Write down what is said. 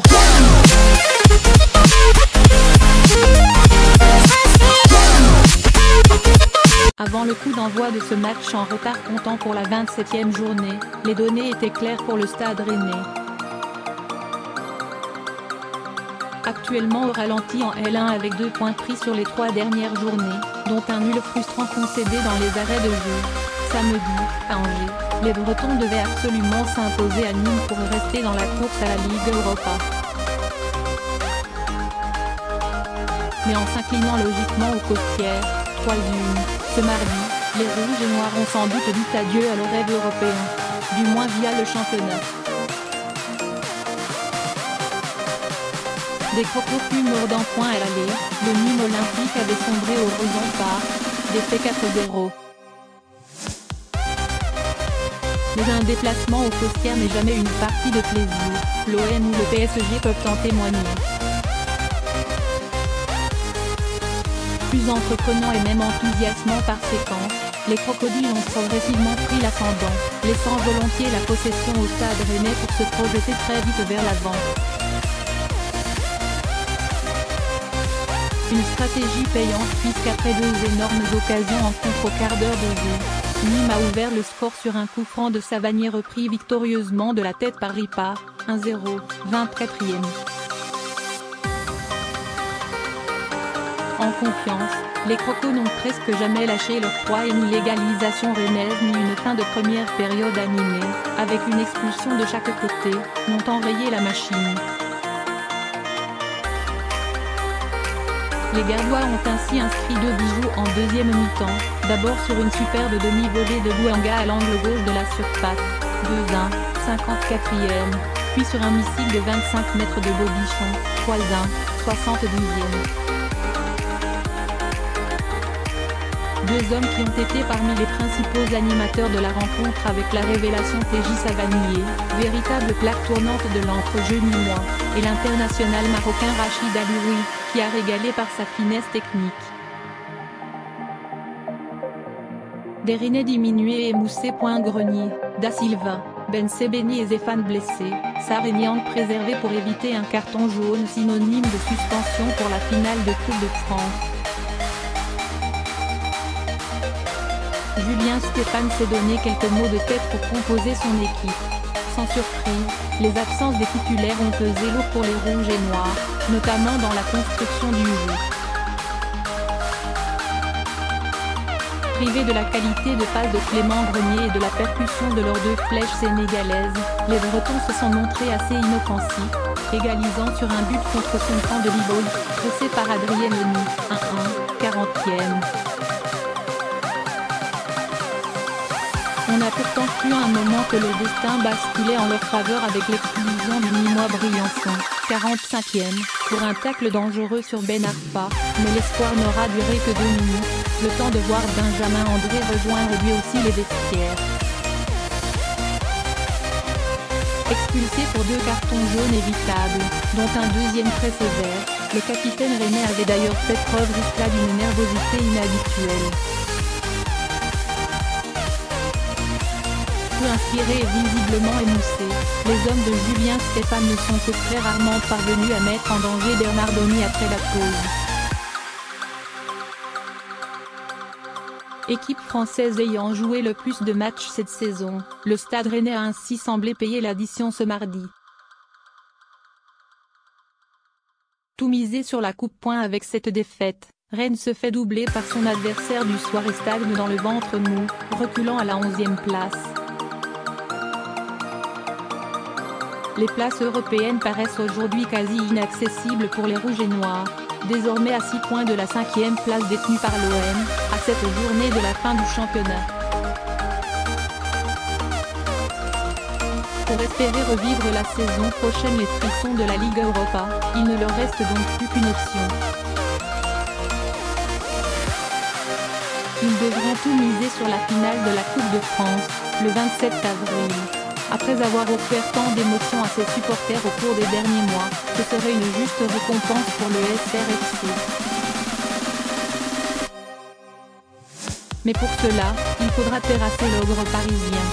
go. Avant le coup d'envoi de ce match en retard comptant pour la 27e journée, les données étaient claires pour le Stade Rennais. Actuellement au ralenti en L1 avec 2 points pris sur les 3 dernières journées, dont un nul frustrant concédé dans les arrêts de jeu. Samedi, à Angers, les Bretons devaient absolument s'imposer à Nîmes pour rester dans la course à la Ligue Europa. Mais en s'inclinant logiquement aux Costières, 3-1, ce mardi, les Rouges et Noirs ont sans doute dit adieu à leur rêve européen, du moins via le championnat. Des crocos plus mordants point à l'aller, le Nîmes olympique avait sombré au Roison Park, défait 4-0. Mais un déplacement aux Costières n'est jamais une partie de plaisir, l'OM ou le PSG peuvent en témoigner. Plus entreprenant et même enthousiasmant par séquence, les crocodiles ont progressivement pris l'ascendant, laissant volontiers la possession au Stade Rennais pour se projeter très vite vers l'avant. Une stratégie payante puisqu'après 2 énormes occasions en contre au quart d'heure de jeu, Nîmes a ouvert le score sur un coup franc de Savanier repris victorieusement de la tête par Ripa, 1-0, 24e. En confiance, les crocos n'ont presque jamais lâché leur proie et ni l'égalisation rennaise ni une fin de première période animée, avec une expulsion de chaque côté, n'ont enrayé la machine. Les Gardois ont ainsi inscrit 2 bijoux en deuxième mi-temps, d'abord sur une superbe demi-volée de Bouanga à l'angle gauche de la surface, 2-1, 54e, puis sur un missile de 25 mètres de Bobichon, 3-1, 72e. 2 hommes qui ont été parmi les principaux animateurs de la rencontre avec la révélation TJ Savanier, véritable plaque tournante de l'entre-jeu nîmois, et l'international marocain Rachid Alioui, qui a régalé par sa finesse technique. Des Rennais diminués et moussés. Grenier, Da Silva, Ben Sebeni et Zéphane blessés, Sarr et Niang préservés pour éviter un carton jaune synonyme de suspension pour la finale de Coupe de France. Julien Stéphane s'est donné quelques mots de tête pour composer son équipe. Sans surprise, les absences des titulaires ont pesé lourd pour les Rouges et Noirs, notamment dans la construction du jeu. Privés de la qualité de passe de Clément Grenier et de la percussion de leurs 2 flèches sénégalaises, les Bretons se sont montrés assez inoffensifs, égalisant sur un but contre son camp de Liboul, pressé par Adrien Leni, 1-1, 40e. On a pourtant cru à un moment que le destin basculait en leur faveur avec l'exclusion du Nîmois Briançon, 45e, pour un tacle dangereux sur Ben Arfa, mais l'espoir n'aura duré que 2 minutes, le temps de voir Benjamin André rejoindre lui aussi les vestiaires. Expulsé pour 2 cartons jaunes évitables, dont un deuxième très sévère, le capitaine rennais avait d'ailleurs fait preuve jusque-là d'une nervosité inhabituelle. Peu inspirés et visiblement émoussés, les hommes de Julien Stéphane ne sont que très rarement parvenus à mettre en danger Bernardoni après la pause. Équipe française ayant joué le plus de matchs cette saison, le Stade Rennais a ainsi semblé payer l'addition ce mardi. Tout misé sur la coupe-point avec cette défaite, Rennes se fait doubler par son adversaire du soir et stagne dans le ventre mou, reculant à la 11e place. Les places européennes paraissent aujourd'hui quasi inaccessibles pour les Rouges et Noirs, désormais à 6 points de la 5e place détenue par l'OM, à cette journée de la fin du championnat. Pour espérer revivre la saison prochaine les frissons de la Ligue Europa, il ne leur reste donc plus qu'une option. Ils devront tout miser sur la finale de la Coupe de France, le 27 avril. Après avoir offert tant d'émotions à ses supporters au cours des derniers mois, ce serait une juste récompense pour le SRFC. Mais pour cela, il faudra terrasser l'ogre parisien.